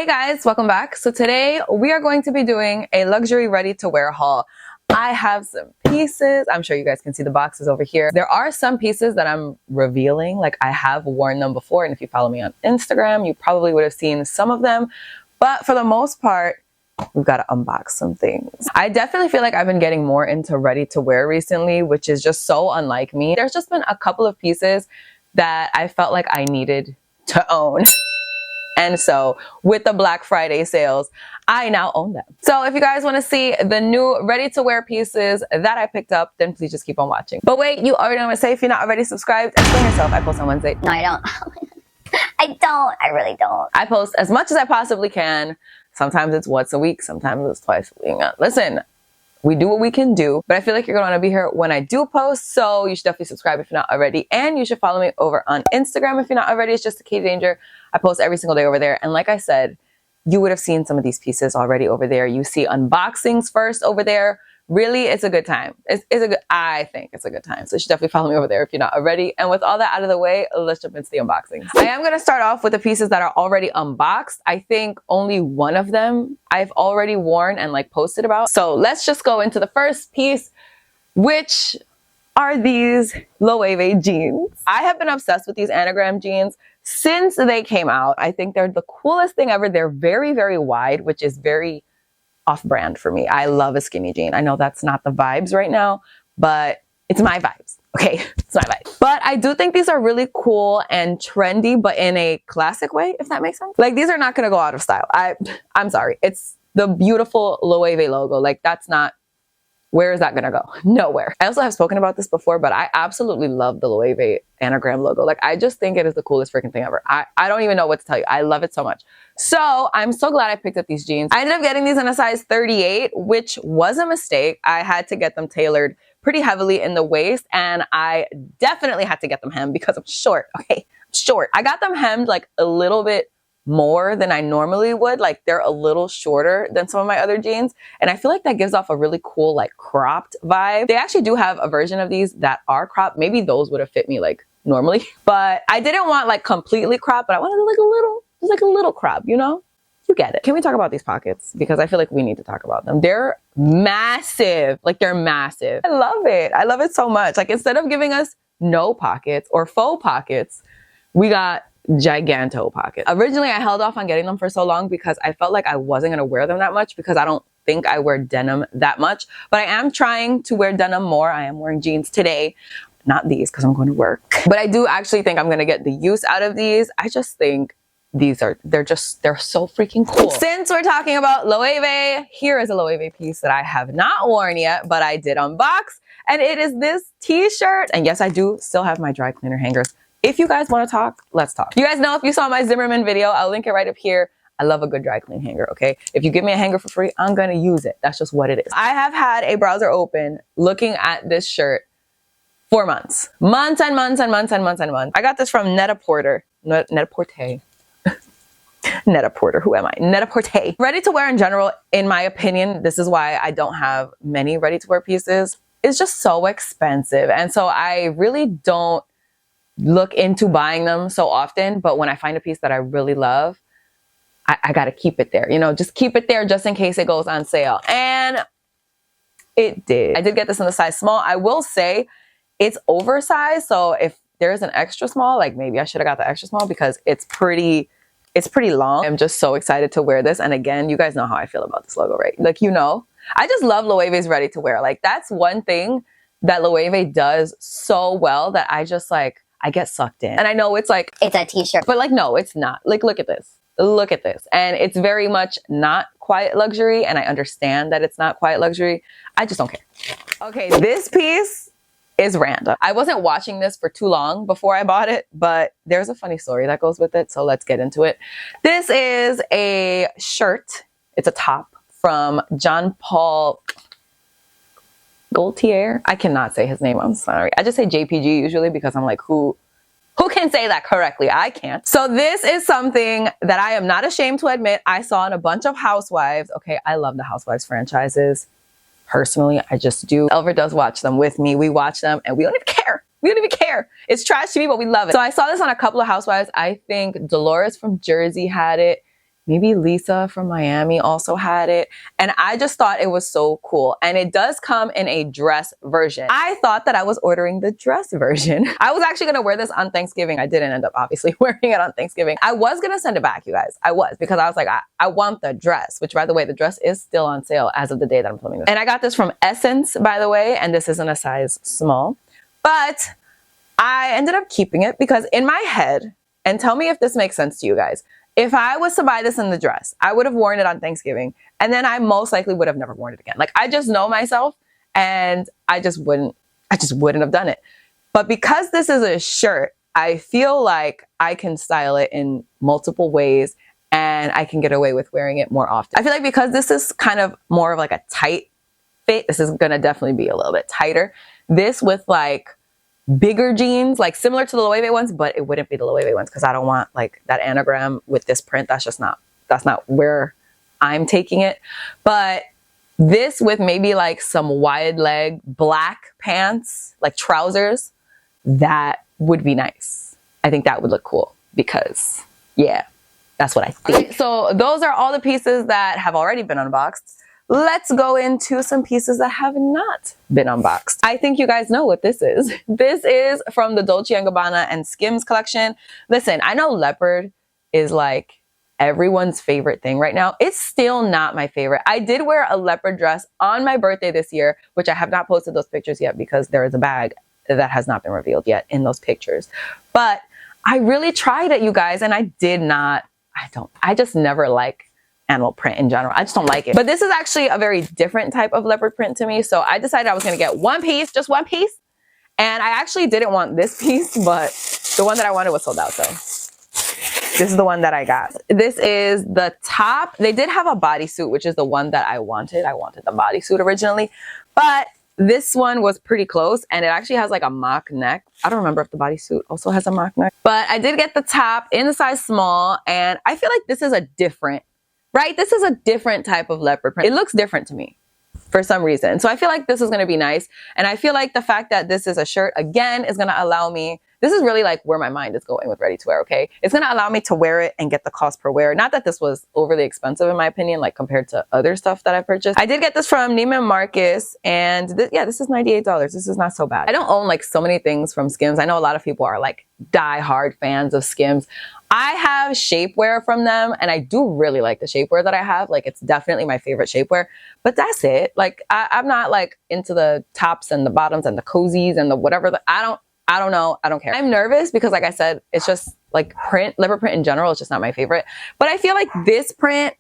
Hey guys, welcome back. So today we are going to be doing a luxury ready-to-wear haul. I have some pieces. I'm sure you guys can see the boxes over here. There are some pieces that I'm revealing, like I have worn them before, and if you follow me on Instagram, you probably would have seen some of them. But for the most part, we've got to unbox some things. I definitely feel like I've been getting more into ready-to-wear recently, which is just so unlike me. There's just been a couple of pieces that I felt like I needed to own. And so with the Black Friday sales, I now own them. So if you guys want to see the new ready-to-wear pieces that I picked up, then please just keep on watching. But wait, you already know what to say. If you're not already subscribed, explain yourself. I post on Wednesday. No, I don't. I don't. I really don't. I post as much as I possibly can. Sometimes it's once a week. Sometimes it's twice a week. Listen, we do what we can do, but I feel like you're going to want to be here when I do post. So you should definitely subscribe if you're not already. And you should follow me over on Instagram if you're not already. It's just a Katie Danger. I post every single day over there. And like I said, you would have seen some of these pieces already over there. You see unboxings first over there. Really, it's a good time. I think it's a good time. So you should definitely follow me over there if you're not already. And with all that out of the way, let's jump into the unboxings. I am going to start off with the pieces that are already unboxed. I think only one of them I've already worn and like posted about. So let's just go into the first piece, which are these Loewe jeans. I have been obsessed with these anagram jeans since they came out. I think they're the coolest thing ever. They're very, very wide, which is very off-brand for me. I love a skinny jean. I know that's not the vibes right now, but it's my vibes. Okay, it's my vibe. But I do think these are really cool and trendy, but in a classic way, if that makes sense. Like, these are not gonna go out of style. I'm sorry. It's the beautiful Loewe logo. Like, that's not, where is that gonna go? Nowhere. I also have spoken about this before, but I absolutely love the Loewe anagram logo. Like, I just think it is the coolest freaking thing ever. I don't even know what to tell you. I love it so much. So I'm so glad I picked up these jeans. I ended up getting these in a size 38, which was a mistake. I had to get them tailored pretty heavily in the waist, and I definitely had to get them hemmed because I'm short. Okay, I'm short. I got them hemmed like a little bit more than I normally would. Like, they're a little shorter than some of my other jeans, and I feel like that gives off a really cool like cropped vibe. They actually do have a version of these that are cropped. Maybe those would have fit me like normally, but I didn't want like completely cropped, but I wanted like a little, just like a little crop, you know? You get it. Can we talk about these pockets? Because I feel like we need to talk about them. They're massive. Like, they're massive. I love it. I love it so much. Like, instead of giving us no pockets or faux pockets, we got giganto pockets. Originally, I held off on getting them for so long because I felt like I wasn't going to wear them that much because I don't think I wear denim that much. But I am trying to wear denim more. I am wearing jeans today. Not these because I'm going to work. But I do actually think I'm going to get the use out of these. I just think they're so freaking cool. Since we're talking about Loewe, here is a Loewe piece that I have not worn yet, but I did unbox. And it is this t-shirt. And yes, I do still have my dry cleaner hangers. If you guys want to talk, let's talk. You guys know, if you saw my Zimmerman video, I'll link it right up here. I love a good dry clean hanger, okay? If you give me a hanger for free, I'm gonna use it. That's just what it is. I have had a browser open looking at this shirt for months. Months and months and months and months and months. I got this from Net-a-Porter. Net-a-Porter. Net-a-Porter, who am I? Net-a-Porter. Ready-to-wear in general, in my opinion, this is why I don't have many ready-to-wear pieces. It's just so expensive. And so I really don't look into buying them so often. But when I find a piece that I really love, I got to keep it there. You know, just keep it there just in case it goes on sale. And it did. I did get this in the size small. I will say it's oversized. So if there's an extra small, like maybe I should have got the extra small because it's pretty long. I'm just so excited to wear this. And again, you guys know how I feel about this logo, right? Like, you know, I just love Loewe's ready to wear. Like, that's one thing that Loewe does so well that I just like, I get sucked in. And I know it's like, It's a t-shirt. but like, no, it's not. Like, look at this. Look at this. And it's very much not quiet luxury. And I understand that it's not quiet luxury. I just don't care. Okay, this piece is random. I wasn't watching this for too long before I bought it, but there's a funny story that goes with it. So let's get into it. This is a shirt. It's a top from John Paul Gaultier. I cannot say his name. I'm sorry. I just say JPG usually because I'm like, who can say that correctly? I can't. So this is something that I am not ashamed to admit I saw in a bunch of Housewives. Okay, I love the Housewives franchises. Personally, I just do. Elver does watch them with me. We watch them and we don't even care. We don't even care. It's trash TV, but we love it. So I saw this on a couple of Housewives. I think Dolores from Jersey had it. Maybe Lisa from Miami also had it. And I just thought it was so cool. And it does come in a dress version. I thought that I was ordering the dress version. I was actually going to wear this on Thanksgiving. I didn't end up obviously wearing it on Thanksgiving. I was going to send it back, you guys. I was, because I was like, I want the dress, which by the way, the dress is still on sale as of the day that I'm filming this. And I got this from Essence, by the way, and this isn't a size small, but I ended up keeping it because in my head, and tell me if this makes sense to you guys, if I was to buy this in the dress, I would have worn it on Thanksgiving, and then I most likely would have never worn it again. Like, I just know myself, and I just wouldn't have done it. But because this is a shirt, I feel like I can style it in multiple ways, and I can get away with wearing it more often. I feel like because this is kind of more of like a tight fit, this is gonna definitely be a little bit tighter. This with like bigger jeans, like similar to the Loewe ones, but it wouldn't be the Loewe ones because I don't want like that anagram with this print. That's not where I'm taking it. But this with maybe like some wide leg black pants, like trousers, that would be nice. I think that would look cool because yeah, that's what I think. Okay, so those are all the pieces that have already been unboxed. Let's go into some pieces that have not been unboxed. I think you guys know what this is. This is from the Dolce & Gabbana and Skims collection. Listen, I know leopard is like everyone's favorite thing right now. It's still not my favorite. I did wear a leopard dress on my birthday this year, which I have not posted those pictures yet because there is a bag that has not been revealed yet in those pictures. But I really tried it, you guys, and I just never like animal print in general. I just don't like it. But this is actually a very different type of leopard print to me. So I decided I was going to get one piece, just one piece. And I actually didn't want this piece, but the one that I wanted was sold out. So this is the one that I got. This is the top. They did have a bodysuit, which is the one that I wanted. I wanted the bodysuit originally, but this one was pretty close, and it actually has like a mock neck. I don't remember if the bodysuit also has a mock neck, but I did get the top in the size small, and I feel like this is a different, right? This is a different type of leopard print. It looks different to me for some reason. So I feel like this is going to be nice. And I feel like the fact that this is a shirt, again, is going to allow me, this is really like where my mind is going with ready to wear, okay? It's going to allow me to wear it and get the cost per wear. Not that this was overly expensive in my opinion, like compared to other stuff that I purchased. I did get this from Neiman Marcus, and this is $98. This is not so bad. I don't own like so many things from Skims. I know a lot of people are like die-hard fans of Skims. I have shapewear from them, and I do really like the shapewear that I have. Like, it's definitely my favorite shapewear, but that's it. Like, I'm not like into the tops and the bottoms and the cozies and the whatever. I don't know. I don't care. I'm nervous because, like I said, it's just like leopard print in general. It's just not my favorite. But I feel like this print,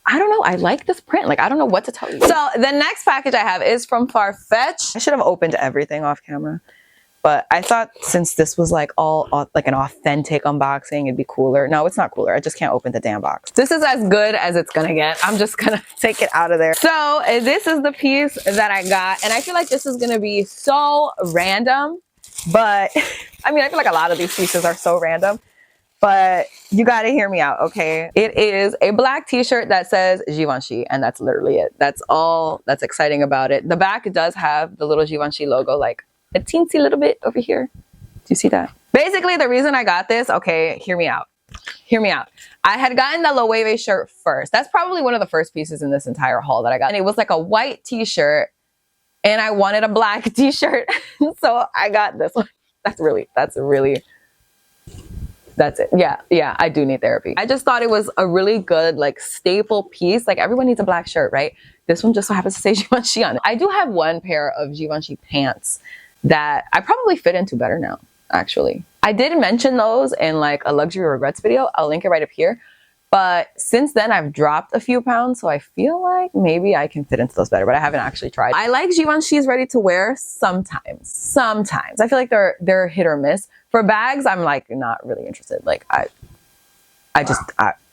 I don't know. I like this print. Like, I don't know what to tell you. So the next package I have is from Farfetch. I should have opened everything off camera, but I thought since this was like all like an authentic unboxing, it'd be cooler. No, it's not cooler. I just can't open the damn box. This is as good as it's gonna get. I'm just gonna take it out of there. So this is the piece that I got, and I feel like this is gonna be so random, but I mean, I feel like a lot of these pieces are so random, but you gotta hear me out, okay? It is a black t-shirt that says Givenchy, and that's literally it. That's all that's exciting about it. The back does have the little Givenchy logo, like a teensy little bit over here. Do you see that? Basically, the reason I got this, okay, hear me out. Hear me out. I had gotten the Loewe shirt first. That's probably one of the first pieces in this entire haul that I got. And it was like a white t-shirt, and I wanted a black t-shirt. So I got this one. That's it. Yeah, I do need therapy. I just thought it was a really good, like, staple piece. Like, everyone needs a black shirt, right? This one just so happens to say Givenchy on it. I do have one pair of Givenchy pants that I probably fit into better now, actually. I did mention those in like a luxury regrets video. I'll link it right up here. But since then I've dropped a few pounds, so I feel like maybe I can fit into those better, but I haven't actually tried. I like Givenchy's ready to wear sometimes. I feel like they're hit or miss. For bags, I'm like not really interested. Like I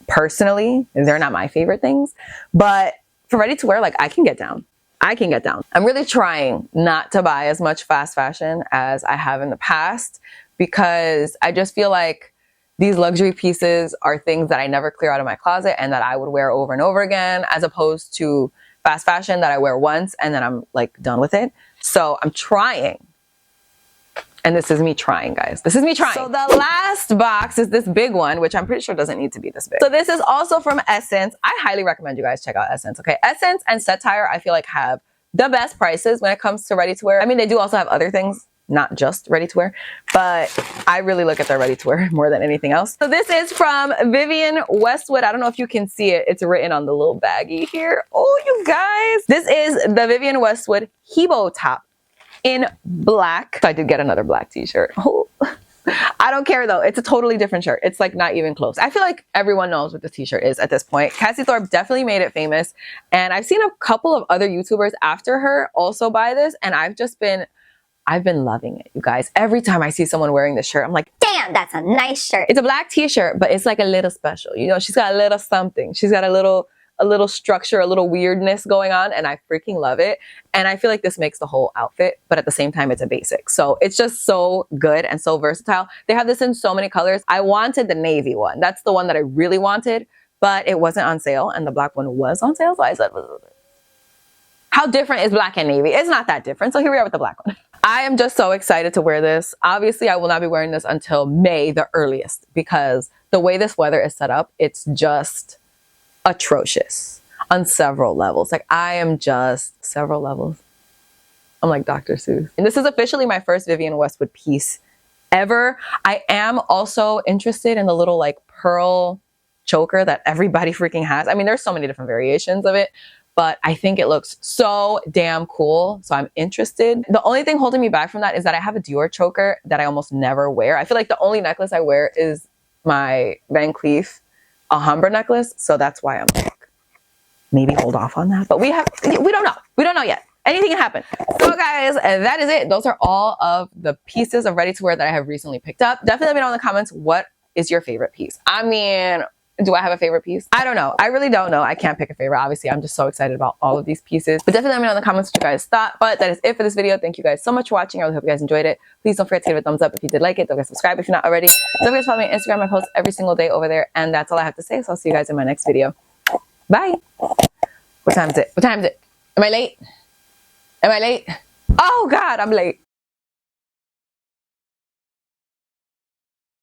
personally, they're not my favorite things, but for ready to wear, like I can get down. I'm really trying not to buy as much fast fashion as I have in the past, because I just feel like these luxury pieces are things that I never clear out of my closet and that I would wear over and over again, as opposed to fast fashion that I wear once and then I'm like done with it. So I'm trying And this is me trying, guys. This is me trying. So the last box is this big one, which I'm pretty sure doesn't need to be this big. So this is also from Essence. I highly recommend you guys check out Essence, okay? Essence and Satire, I feel like, have the best prices when it comes to ready-to-wear. I mean, they do also have other things, not just ready-to-wear, but I really look at their ready-to-wear more than anything else. So this is from Vivienne Westwood. I don't know if you can see it. It's written on the little baggie here. Oh, you guys. This is the Vivienne Westwood Hebo top in black. So I did get another black t-shirt. Oh. I don't care though. It's a totally different shirt. It's like not even close. I feel like everyone knows what this t-shirt is at this point. Cassie Thorpe definitely made it famous. And I've seen a couple of other YouTubers after her also buy this. And I've been loving it, you guys. Every time I see someone wearing this shirt, I'm like, damn, that's a nice shirt. It's a black t-shirt, but it's like a little special. You know, she's got a little something. She's got a little structure, a little weirdness going on, and I freaking love it. And I feel like this makes the whole outfit, but at the same time, it's a basic. So it's just so good and so versatile. They have this in so many colors. I wanted the navy one. That's the one that I really wanted, but it wasn't on sale, and the black one was on sale. So I said, how different is black and navy? It's not that different. So here we are with the black one. I am just so excited to wear this. Obviously, I will not be wearing this until May, the earliest, because the way this weather is set up, it's just atrocious on several levels. Like I am just several levels. I'm like Dr. Seuss. And this is officially my first Vivienne Westwood piece ever. I am also interested in the little like pearl choker that everybody freaking has. I mean, there's so many different variations of it, but I think it looks so damn cool. So I'm interested. The only thing holding me back from that is that I have a Dior choker that I almost never wear. I feel like the only necklace I wear is my Van Cleef Alhambra necklace. So that's why I'm like, maybe hold off on that. But we don't know. We don't know yet. Anything can happen. So guys, that is it. Those are all of the pieces of ready-to-wear that I have recently picked up. Definitely let me know in the comments, what is your favorite piece? I mean, do I have a favorite piece? I don't know. I really don't know. I can't pick a favorite. Obviously, I'm just so excited about all of these pieces. But definitely let me know in the comments what you guys thought. But that is it for this video. Thank you guys so much for watching. I really hope you guys enjoyed it. Please don't forget to give it a thumbs up if you did like it. Don't forget to subscribe if you're not already. Don't forget to follow me on Instagram. I post every single day over there. And that's all I have to say. So I'll see you guys in my next video. Bye. What time is it? What time is it? Am I late? Am I late? Oh God, I'm late.